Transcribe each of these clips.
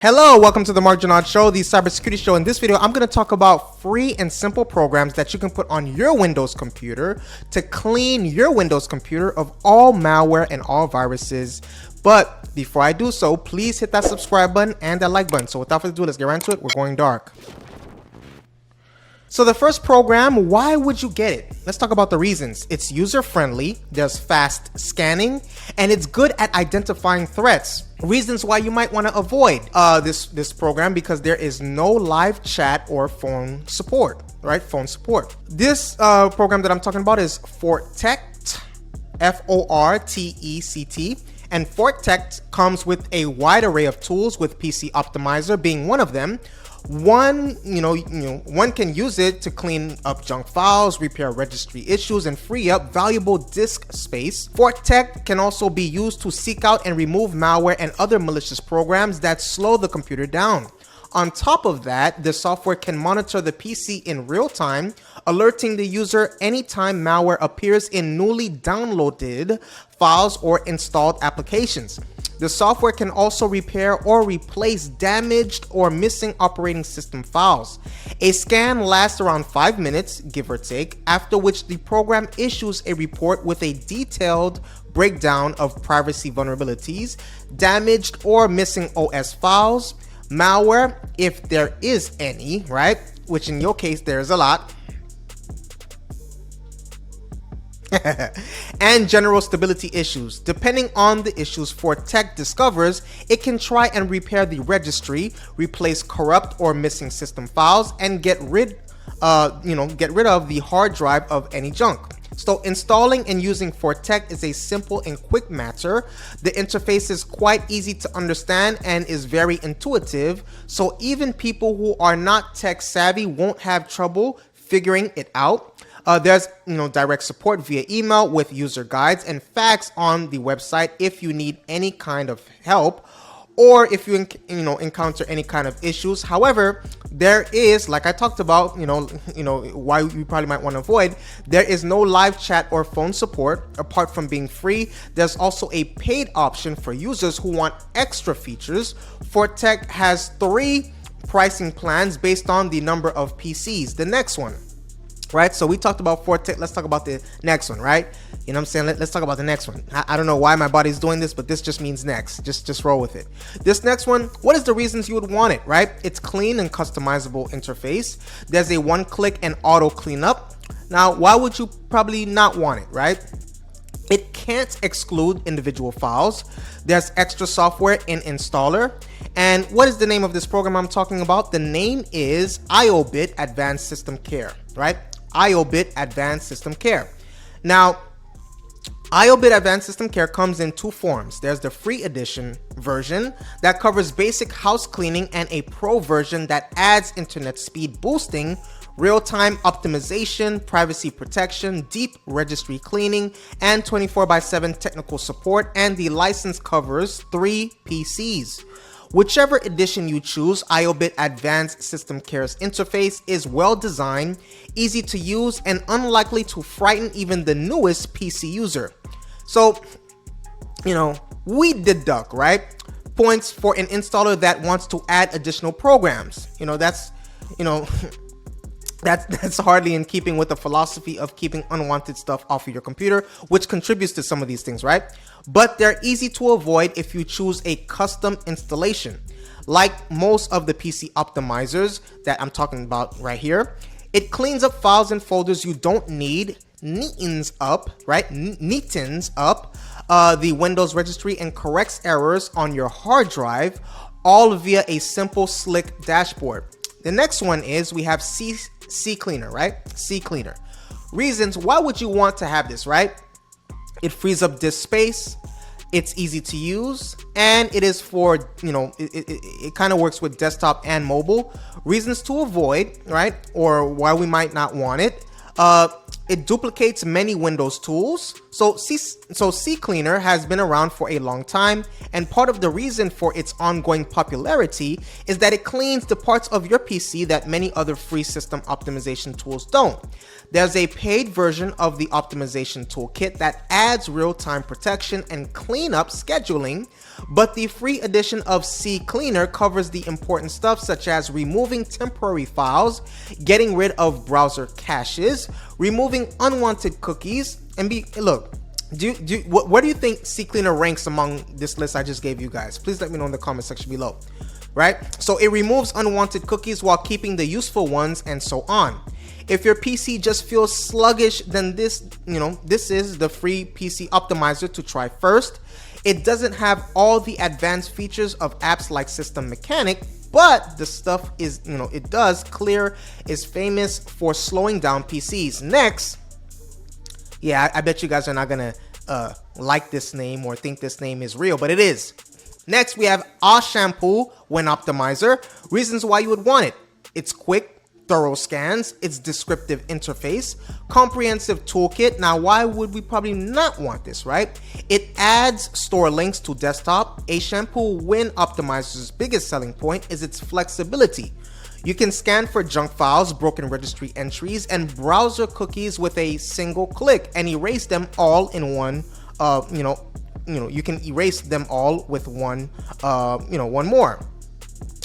Hello, welcome to the Marc Show, the cybersecurity show. In this video, I'm going to talk about free and simple programs that you can put on your Windows computer to clean your Windows computer of all malware and all viruses. But before I do so, please hit that subscribe button and that like button. So without further ado, let's get right into it. We're going dark. So the first program, why would you get it? Let's talk about the reasons. It's user-friendly, there's fast scanning, and it's good at identifying threats. Reasons why you might want to avoid this program: because there is no live chat or phone support, right? Phone support. This program that I'm talking about is Fortect, F-O-R-T-E-C-T. And Fortect comes with a wide array of tools, with PC Optimizer being one of them. One can use it to clean up junk files, repair registry issues, and free up valuable disk space. Fortect can also be used to seek out and remove malware and other malicious programs that slow the computer down. On top of that, the software can monitor the PC in real time, alerting the user anytime malware appears in newly downloaded files or installed applications. The software can also repair or replace damaged or missing operating system files. A scan lasts around 5 minutes, give or take, after which the program issues a report with a detailed breakdown of privacy vulnerabilities, damaged or missing OS files, malware, if there is any, right? Which in your case, there's a lot. And general stability issues. Depending on the issues Fortect discovers, it can try and repair the registry, replace corrupt or missing system files, and get rid of the hard drive of any junk. So installing and using Fortect is a simple and quick matter. The interface is quite easy to understand and is very intuitive, so even people who are not tech savvy won't have trouble figuring it out. There's direct support via email with user guides and facts on the website if you need any kind of help, or if you encounter any kind of issues. However, there is, like I talked about, why you probably might want to avoid, there is no live chat or phone support. Apart from being free, there's also a paid option for users who want extra features. Fortect has 3 pricing plans based on the number of PCs. The next one, right? So we talked about Fortect. Let's talk about the next one, right? You know what I'm saying? Let's talk about the next one. I don't know why my body's doing this, but this just means next. Just roll with it. This next one, what is the reasons you would want it, right? It's clean and customizable interface. There's a one-click and auto cleanup. Now, why would you probably not want it, right? It can't exclude individual files. There's extra software in installer. And what is the name of this program I'm talking about? The name is IOBit Advanced System Care, right? IOBit Advanced System Care. Now, IOBit Advanced System Care comes in 2 forms. There's the free edition version that covers basic house cleaning, and a pro version that adds internet speed boosting, real-time optimization, privacy protection, deep registry cleaning, and 24/7 technical support, and the license covers 3 PCs. Whichever edition you choose, IOBit Advanced System Care's interface is well designed, easy to use, and unlikely to frighten even the newest PC user. So, we deduct, right, points for an installer that wants to add additional programs. That's hardly in keeping with the philosophy of keeping unwanted stuff off of your computer, which contributes to some of these things, right? But they're easy to avoid if you choose a custom installation. Like most of the PC optimizers that I'm talking about right here, it cleans up files and folders you don't need, neatens up the Windows registry, and corrects errors on your hard drive, all via a simple, slick dashboard. The next one is we have CCleaner, right? CCleaner. Reasons, why would you want to have this, right? It frees up disk space, it's easy to use, and it is for, it kind of works with desktop and mobile. Reasons to avoid, right? Or why we might not want it. It duplicates many Windows tools. So CCleaner has been around for a long time, and part of the reason for its ongoing popularity is that it cleans the parts of your PC that many other free system optimization tools don't. There's a paid version of the optimization toolkit that adds real-time protection and cleanup scheduling, but the free edition of CCleaner covers the important stuff such as removing temporary files, getting rid of browser caches, removing unwanted cookies, and where do you think CCleaner ranks among this list I just gave you guys? Please let me know in the comment section below. Right? So it removes unwanted cookies while keeping the useful ones, and so on. If your PC just feels sluggish, then this is the free PC optimizer to try first. It doesn't have all the advanced features of apps like System Mechanic, but the stuff is, it does. Clear is famous for slowing down PCs. Next, yeah, I bet you guys are not gonna like this name or think this name is real, but it is. Next, we have Shampoo Win Optimizer. Reasons why you would want it: it's quick, thorough scans, its descriptive interface, comprehensive toolkit. Now, why would we probably not want this, right? It adds store links to desktop. Shampoo Win Optimizer's biggest selling point is its flexibility. You can scan for junk files, broken registry entries, and browser cookies with a single click and erase them all in one, you can erase them all with one more.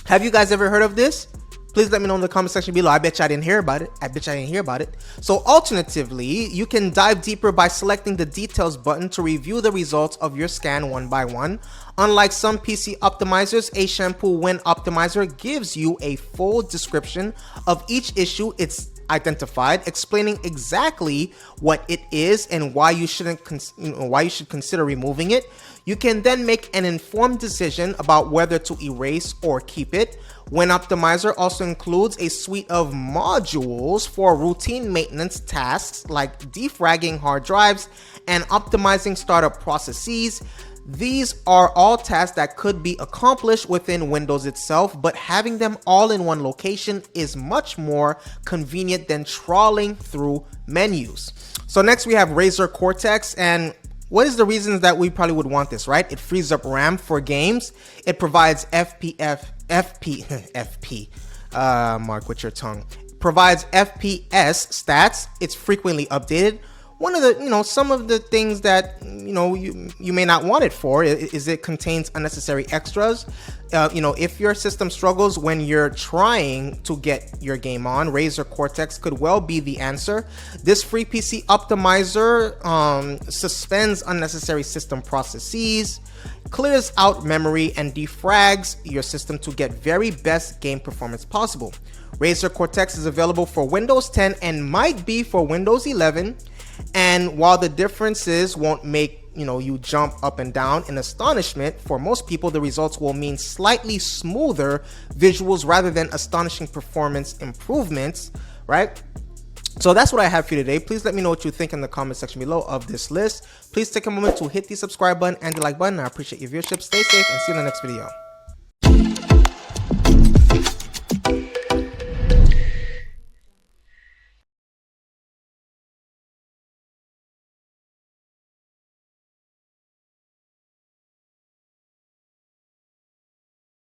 Have you guys ever heard of this? Please let me know in the comment section below. I bet you I didn't hear about it. So alternatively, you can dive deeper by selecting the details button to review the results of your scan one by one. Unlike some PC optimizers, Shampoo Win Optimizer gives you a full description of each issue it's identified, explaining exactly what it is and why you should consider removing it. You can then make an informed decision about whether to erase or keep it. Win Optimizer also includes a suite of modules for routine maintenance tasks like defragging hard drives and optimizing startup processes. These are all tasks that could be accomplished within Windows itself, but having them all in one location is much more convenient than trawling through menus. So next we have Razer Cortex, and what is the reasons that we probably would want this, right? It frees up RAM for games. It provides Mark with your tongue. Provides FPS stats. It's frequently updated. One of the, some of the things that, you may not want it for is it contains unnecessary extras. If your system struggles when you're trying to get your game on, Razer Cortex could well be the answer. This free PC optimizer suspends unnecessary system processes, clears out memory, and defrags your system to get very best game performance possible. Razer Cortex is available for Windows 10 and might be for Windows 11. And while the differences won't make you jump up and down in astonishment, for most people the results will mean slightly smoother visuals rather than astonishing performance improvements, right? So that's what I have for you today. Please let me know what you think in the comment section below of this list. Please take a moment to hit the subscribe button and the like button. I appreciate your viewership. Stay safe and see you in the next video.